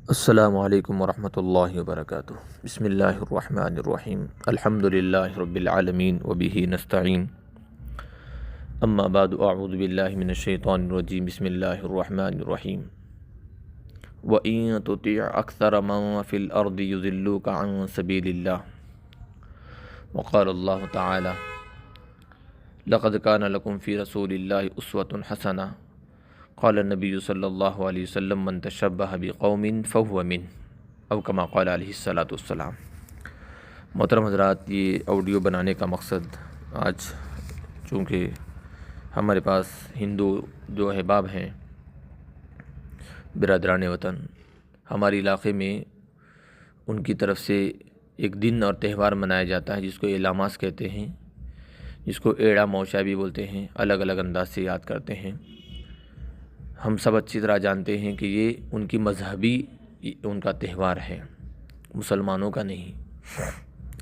السلام علیکم ورحمۃ اللہ وبرکاتہ۔ بسم اللہ الرحمن الرحیم، الحمد للہ رب العالمین وبہ نستعین، اما بعد، اعوذ باللہ من الشیطان الرجیم، بسم اللہ الرحمن الرحیم۔ وَإِن تُطِعْ أَكْثَرَ مَن فِي الْأَرْضِ يُضِلُّوكَ عَن سَبِيلِ اللَّهِ وقال اللہ تعالی لقد كان لكم في رسول الله أسوة حسنة قال النبی صلی اللہ علیہ وسلم من تشبہ بقوم فهو من، او کما قال علیہ السلام۔ محترم حضرات، یہ آڈیو بنانے کا مقصد آج چونکہ ہمارے پاس ہندو جو احباب ہیں، برادران وطن، ہمارے علاقے میں ان کی طرف سے ایک دن اور تہوار منایا جاتا ہے جس کو ایلاماس کہتے ہیں، جس کو ایڑا موشا بھی بولتے ہیں، الگ الگ انداز سے یاد کرتے ہیں۔ ہم سب اچھی طرح جانتے ہیں کہ یہ ان کی مذہبی ان کا تہوار ہے، مسلمانوں کا نہیں،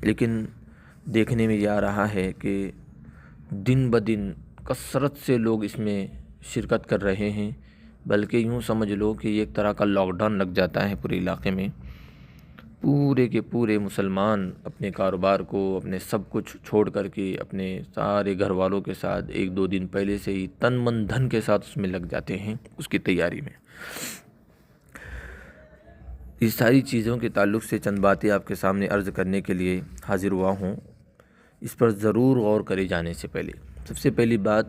لیکن دیکھنے میں یہ آ رہا ہے کہ دن بدن کثرت سے لوگ اس میں شرکت کر رہے ہیں، بلکہ یوں سمجھ لو کہ یہ ایک طرح کا لاک ڈاؤن لگ جاتا ہے پورے علاقے میں۔ پورے کے پورے مسلمان اپنے کاروبار کو، اپنے سب کچھ چھوڑ کر کے، اپنے سارے گھر والوں کے ساتھ ایک دو دن پہلے سے ہی تن من دھن کے ساتھ اس میں لگ جاتے ہیں، اس کی تیاری میں۔ اس ساری چیزوں کے تعلق سے چند باتیں آپ کے سامنے عرض کرنے کے لیے حاضر ہوا ہوں۔ اس پر ضرور غور کرے جانے سے پہلے سب سے پہلی بات،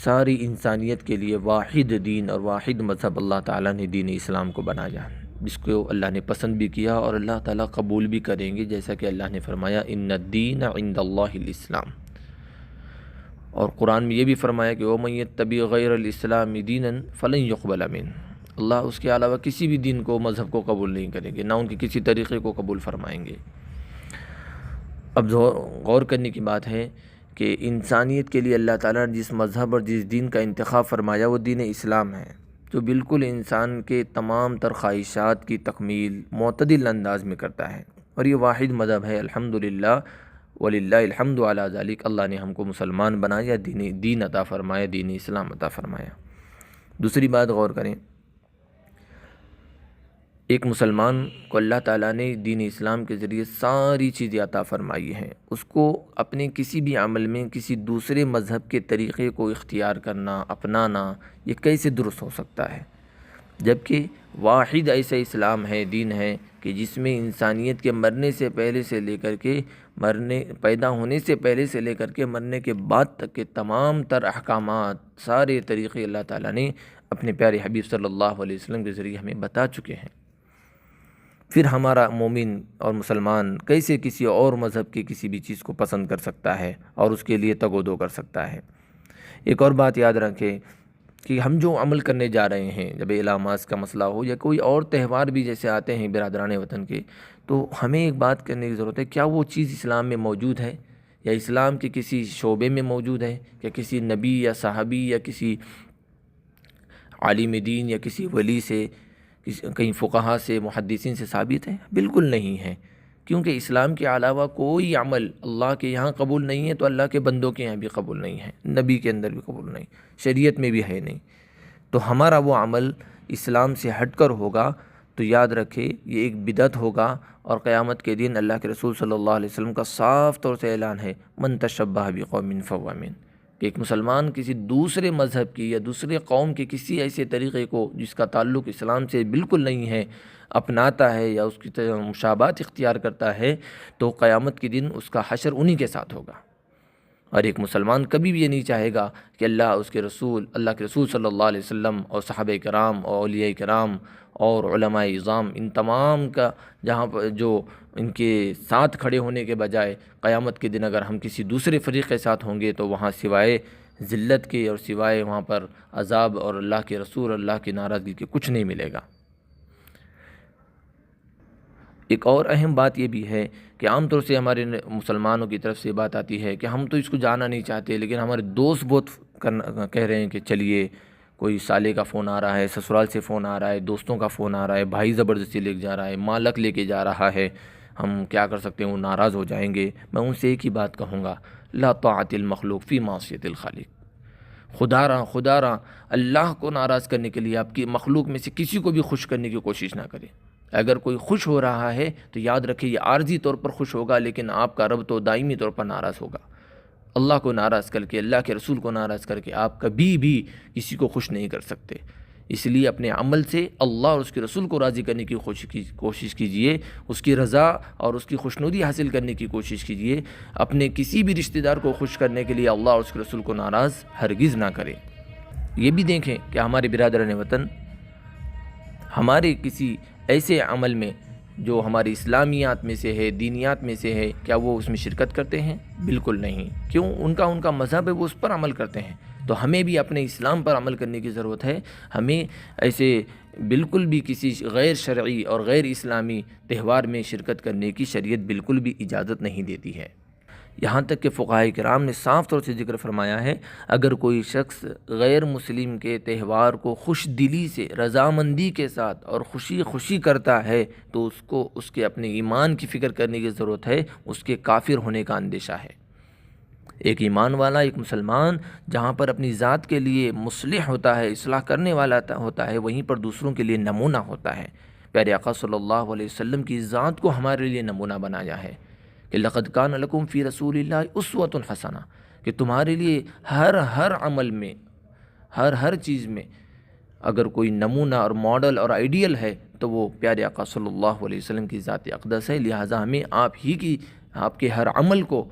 ساری انسانیت کے لیے واحد دین اور واحد مذہب اللہ تعالیٰ نے دین اسلام کو بنایا، جس کو اللہ نے پسند بھی کیا اور اللہ تعالیٰ قبول بھی کریں گے، جیسا کہ اللہ نے فرمایا ان الدین عند اللہ الاسلام۔ اور قرآن میں یہ بھی فرمایا کہ وَمَن يَتَّبِعْ غَيْرَ الْإِسْلَامِ دِينًا فَلَن يُقْبَلَ مِنْهُ۔ اللہ اس کے علاوہ کسی بھی دین کو، مذہب کو قبول نہیں کریں گے، نہ ان کے کسی طریقے کو قبول فرمائیں گے۔ اب غور کرنے کی بات ہے کہ انسانیت کے لیے اللہ تعالیٰ نے جس مذہب اور جس دین کا انتخاب فرمایا وہ دین اسلام ہے، جو بالکل انسان کے تمام تر خواہشات کی تکمیل معتدل انداز میں کرتا ہے، اور یہ واحد مذہب ہے۔ الحمدللہ وللہ الحمد علی ذالک، اللہ نے ہم کو مسلمان بنایا، دین عطا فرمایا، دین اسلام عطا فرمایا۔ دوسری بات غور کریں، ایک مسلمان کو اللہ تعالیٰ نے دین اسلام کے ذریعے ساری چیزیں عطا فرمائی ہیں، اس کو اپنے کسی بھی عمل میں کسی دوسرے مذہب کے طریقے کو اختیار کرنا، اپنانا، یہ کیسے درست ہو سکتا ہے؟ جبکہ واحد ایسا اسلام ہے، دین ہے کہ جس میں انسانیت کے مرنے سے پہلے سے لے کر کے پیدا ہونے سے پہلے سے لے کر کے مرنے کے بعد تک کے تمام تر احکامات، سارے طریقے اللہ تعالیٰ نے اپنے پیارے حبیب صلی اللہ علیہ وسلم کے ذریعے ہمیں بتا چکے ہیں۔ پھر ہمارا مومن اور مسلمان کیسے کسی اور مذہب کی کسی بھی چیز کو پسند کر سکتا ہے اور اس کے لیے تگ و دو کر سکتا ہے؟ ایک اور بات یاد رکھیں کہ ہم جو عمل کرنے جا رہے ہیں، جب اعلامات کا مسئلہ ہو یا کوئی اور تہوار بھی جیسے آتے ہیں برادران وطن کے، تو ہمیں ایک بات کرنے کی ضرورت ہے، کیا وہ چیز اسلام میں موجود ہے، یا اسلام کے کسی شعبے میں موجود ہے، یا کسی نبی یا صحابی یا کسی عالم دین یا کسی ولی سے، کہیں فقہا سے، محدثین سے ثابت ہے؟ بالکل نہیں ہے، کیونکہ اسلام کے علاوہ کوئی عمل اللہ کے یہاں قبول نہیں ہے، تو اللہ کے بندوں کے یہاں بھی قبول نہیں ہے، نبی کے اندر بھی قبول نہیں، شریعت میں بھی ہے نہیں۔ تو ہمارا وہ عمل اسلام سے ہٹ کر ہوگا تو یاد رکھے یہ ایک بدعت ہوگا، اور قیامت کے دن اللہ کے رسول صلی اللہ علیہ وسلم کا صاف طور سے اعلان ہے من تشبہ بقوم فہو من، کہ ایک مسلمان کسی دوسرے مذہب کی یا دوسرے قوم کے کسی ایسے طریقے کو جس کا تعلق اسلام سے بالکل نہیں ہے اپناتا ہے یا اس کی مشابہت اختیار کرتا ہے، تو قیامت کے دن اس کا حشر انہی کے ساتھ ہوگا۔ اور ایک مسلمان کبھی بھی یہ نہیں چاہے گا کہ اللہ کے رسول صلی اللہ علیہ وسلم اور صحابہ کرام اور اولیاء کرام اور علماء اعظام، ان تمام کا جہاں پر جو ان کے ساتھ کھڑے ہونے کے بجائے قیامت کے دن اگر ہم کسی دوسرے فریق کے ساتھ ہوں گے تو وہاں سوائے ذلت کے اور سوائے وہاں پر عذاب اور اللہ کے رسول، اللہ کی ناراضگی کے کچھ نہیں ملے گا۔ ایک اور اہم بات یہ بھی ہے کہ عام طور سے ہمارے مسلمانوں کی طرف سے یہ بات آتی ہے کہ ہم تو اس کو جانا نہیں چاہتے، لیکن ہمارے دوست بہت کہہ رہے ہیں کہ چلیے، کوئی سالے کا فون آ رہا ہے، سسرال سے فون آ رہا ہے، دوستوں کا فون آ رہا ہے، بھائی زبردستی لے کے جا رہا ہے، مالک لے کے جا رہا ہے، ہم کیا کر سکتے ہیں؟ وہ ناراض ہو جائیں گے۔ میں ان سے ایک ہی بات کہوں گا، لا طاعت المخلوق فی معصیت الخالق۔ خدا را اللہ کو ناراض کرنے کے لیے آپ کی مخلوق میں سے کسی کو بھی خوش کرنے کی کوشش نہ کریں۔ اگر کوئی خوش ہو رہا ہے تو یاد رکھیں یہ عارضی طور پر خوش ہوگا، لیکن آپ کا رب تو دائمی طور پر ناراض ہوگا۔ اللہ کو ناراض کر کے، اللہ کے رسول کو ناراض کر کے آپ کبھی بھی کسی کو خوش نہیں کر سکتے۔ اس لیے اپنے عمل سے اللہ اور اس کے رسول کو راضی کرنے کی کوشش کیجئے، اس کی رضا اور اس کی خوشنودی حاصل کرنے کی کوشش کیجئے۔ اپنے کسی بھی رشتہ دار کو خوش کرنے کے لیے اللہ اور اس کے رسول کو ناراض ہرگز نہ کریں۔ یہ بھی دیکھیں کہ ہمارے برادران وطن ہمارے کسی ایسے عمل میں جو ہماری اسلامیات میں سے ہے، دینیات میں سے ہے، کیا وہ اس میں شرکت کرتے ہیں؟ بالکل نہیں۔ کیوں؟ ان کا مذہب ہے، وہ اس پر عمل کرتے ہیں۔ تو ہمیں بھی اپنے اسلام پر عمل کرنے کی ضرورت ہے۔ ہمیں ایسے بالکل بھی کسی غیر شرعی اور غیر اسلامی تہوار میں شرکت کرنے کی شریعت بالکل بھی اجازت نہیں دیتی ہے۔ یہاں تک کہ فقہاء کرام نے صاف طور سے ذکر فرمایا ہے، اگر کوئی شخص غیر مسلم کے تہوار کو خوش دلی سے، رضامندی کے ساتھ اور خوشی کرتا ہے تو اس کو اس کے اپنے ایمان کی فکر کرنے کی ضرورت ہے، اس کے کافر ہونے کا اندیشہ ہے۔ ایک ایمان والا، ایک مسلمان جہاں پر اپنی ذات کے لیے مصلح ہوتا ہے، اصلاح کرنے والا ہوتا ہے، وہیں پر دوسروں کے لیے نمونہ ہوتا ہے۔ پیارے آقا صلی اللہ علیہ وسلم کی ذات کو ہمارے لیے نمونہ بنایا ہے کہ لقد کان لکم فی رسول اللہ اسوۃ حسنہ، کہ تمہارے لیے ہر عمل میں، ہر چیز میں اگر کوئی نمونہ اور ماڈل اور آئیڈیل ہے تو وہ پیارے آقا صلی اللہ علیہ وسلم کی ذات اقدس ہے۔ لہٰذا ہمیں آپ کے ہر عمل کو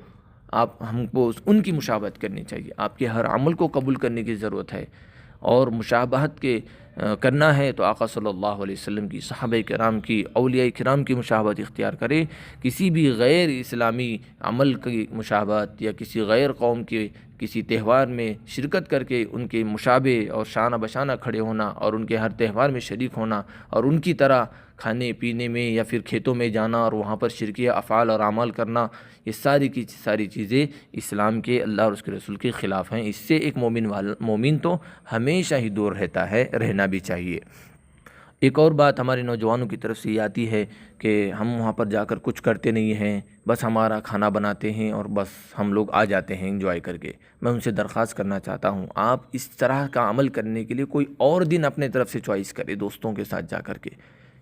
ہم کو ان کی مشابہت کرنی چاہیے، آپ کے ہر عمل کو قبول کرنے کی ضرورت ہے، اور مشابہت کے کرنا ہے تو آقا صلی اللہ علیہ وسلم کی، صحابہ کرام کی، اولیاء کرام کی مشابہت اختیار کرے۔ کسی بھی غیر اسلامی عمل کی مشابہت یا کسی غیر قوم کے کسی تہوار میں شرکت کر کے ان کے مشابہ اور شانہ بشانہ کھڑے ہونا اور ان کے ہر تہوار میں شریک ہونا اور ان کی طرح کھانے پینے میں یا پھر کھیتوں میں جانا اور وہاں پر شرکیہ افعال اور اعمال کرنا، یہ ساری کی ساری چیزیں اسلام کے، اللہ اور اس کے رسول کے خلاف ہیں۔ اس سے ایک مومن تو ہمیشہ ہی دور رہنا بھی چاہیے۔ ایک اور بات ہمارے نوجوانوں کی طرف سے یہ آتی ہے کہ ہم وہاں پر جا کر کچھ کرتے نہیں ہیں، بس ہمارا کھانا بناتے ہیں اور بس ہم لوگ آ جاتے ہیں انجوائے کر کے۔ میں ان سے درخواست کرنا چاہتا ہوں، آپ اس طرح کا عمل کرنے کے لیے کوئی اور دن اپنے طرف سے چوائس کرے، دوستوں کے ساتھ جا کر کے۔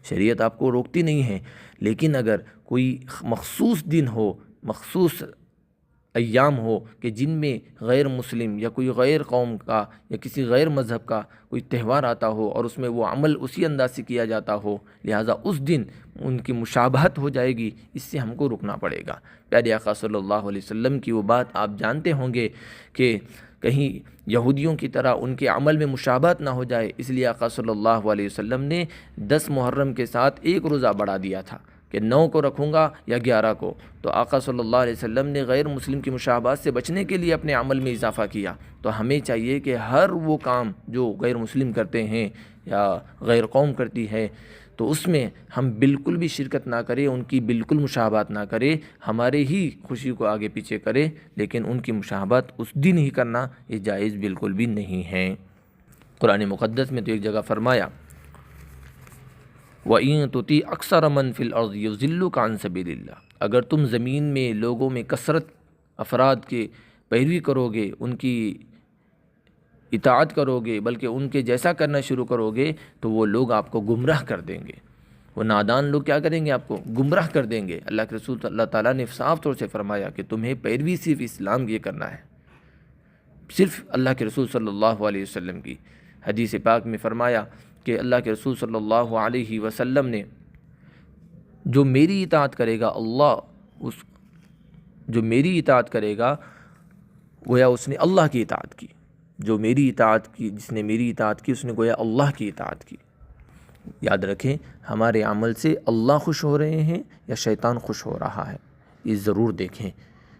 شریعت آپ کو روکتی نہیں ہے، لیکن اگر کوئی مخصوص دن ہو، مخصوص ایام ہو کہ جن میں غیر مسلم یا کوئی غیر قوم کا یا کسی غیر مذہب کا کوئی تہوار آتا ہو اور اس میں وہ عمل اسی انداز سے کیا جاتا ہو، لہٰذا اس دن ان کی مشابہت ہو جائے گی، اس سے ہم کو رکنا پڑے گا۔ پیارے آقا صلی اللہ علیہ وسلم کی وہ بات آپ جانتے ہوں گے کہ کہیں یہودیوں کی طرح ان کے عمل میں مشابہت نہ ہو جائے، اس لیے آقا صلی اللہ علیہ وسلم نے 10 محرم کے ساتھ ایک روزہ بڑھا دیا تھا کہ 9 کو رکھوں گا یا 11 کو۔ تو آقا صلی اللہ علیہ وسلم نے غیر مسلم کی مشابہت سے بچنے کے لیے اپنے عمل میں اضافہ کیا۔ تو ہمیں چاہیے کہ ہر وہ کام جو غیر مسلم کرتے ہیں یا غیر قوم کرتی ہے تو اس میں ہم بالکل بھی شرکت نہ کریں، ان کی بالکل مشابہت نہ کریں، ہمارے ہی خوشی کو آگے پیچھے کریں، لیکن ان کی مشابہت اس دن ہی کرنا یہ جائز بالکل بھی نہیں ہے۔ قرآن مقدس میں تو ایک جگہ فرمایا وَإِن تُطِیعْ أَکْثَرَ مَنْ فِی الْأَرْضِ یُضِلُّکَ عَن سَبِیلِ اللَّہ، اگر تم زمین میں لوگوں میں کثرت افراد کے پیروی کرو گے، ان کی اطاعت کرو گے، بلکہ ان کے جیسا کرنا شروع کرو گے تو وہ لوگ آپ کو گمراہ کر دیں گے۔ وہ نادان لوگ کیا کریں گے؟ آپ کو گمراہ کر دیں گے۔ اللہ کے رسول اللہ تعالیٰ نے صاف طور سے فرمایا کہ تمہیں پیروی صرف اسلام کی کرنا ہے، صرف اللہ کے رسول صلی اللہ علیہ وسلم کی۔ حدیث پاک میں فرمایا کہ اللہ کے رسول صلی اللہ علیہ وسلم نے جو میری اطاعت کرے گا، جو میری اطاعت کرے گا گویا اس نے اللہ کی اطاعت کی، جو میری اطاعت کی، جس نے میری اطاعت کی اس نے گویا اللہ کی اطاعت کی۔ یاد رکھیں، ہمارے عمل سے اللہ خوش ہو رہے ہیں یا شیطان خوش ہو رہا ہے، یہ ضرور دیکھیں۔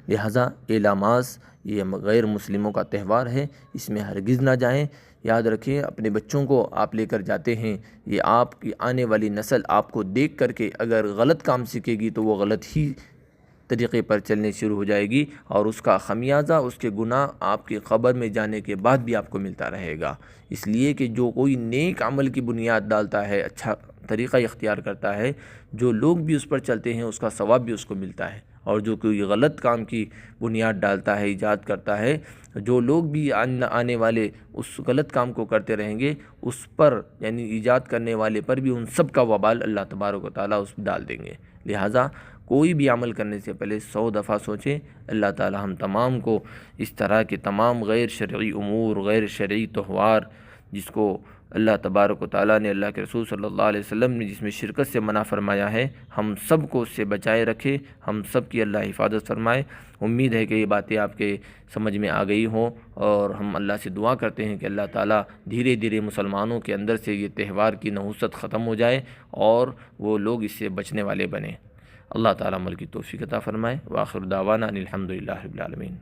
لہٰذا اعلامات یہ غیر مسلموں کا تہوار ہے، اس میں ہرگز نہ جائیں۔ یاد رکھیں، اپنے بچوں کو آپ لے کر جاتے ہیں، یہ آپ کی آنے والی نسل آپ کو دیکھ کر کے اگر غلط کام سیکھے گی تو وہ غلط ہی طریقے پر چلنے شروع ہو جائے گی، اور اس کا خمیازہ، اس کے گناہ آپ کی قبر میں جانے کے بعد بھی آپ کو ملتا رہے گا۔ اس لیے کہ جو کوئی نیک عمل کی بنیاد ڈالتا ہے، اچھا طریقہ اختیار کرتا ہے، جو لوگ بھی اس پر چلتے ہیں اس کا ثواب بھی اس کو ملتا ہے، اور جو کوئی غلط کام کی بنیاد ڈالتا ہے، ایجاد کرتا ہے، جو لوگ بھی آنے والے اس غلط کام کو کرتے رہیں گے، اس پر یعنی ایجاد کرنے والے پر بھی ان سب کا وبال اللہ تبارک و تعالیٰ اس ڈال دیں گے۔ لہٰذا کوئی بھی عمل کرنے سے پہلے 100 دفعہ سوچیں۔ اللہ تعالیٰ ہم تمام کو اس طرح کے تمام غیر شرعی امور، غیر شرعی تہوار، جس کو اللہ تبارک و تعالیٰ نے، اللہ کے رسول صلی اللہ علیہ وسلم نے جس میں شرکت سے منع فرمایا ہے، ہم سب کو اس سے بچائے رکھے، ہم سب کی اللہ حفاظت فرمائے۔ امید ہے کہ یہ باتیں آپ کے سمجھ میں آ گئی ہوں، اور ہم اللہ سے دعا کرتے ہیں کہ اللہ تعالیٰ دھیرے دھیرے مسلمانوں کے اندر سے یہ تہوار کی نحوست ختم ہو جائے اور وہ لوگ اس سے بچنے والے بنیں۔ اللہ تعالیٰ عمل کی توفیق عطا فرمائے۔ وآخر دعوانا ان الحمد للہ رب العالمین۔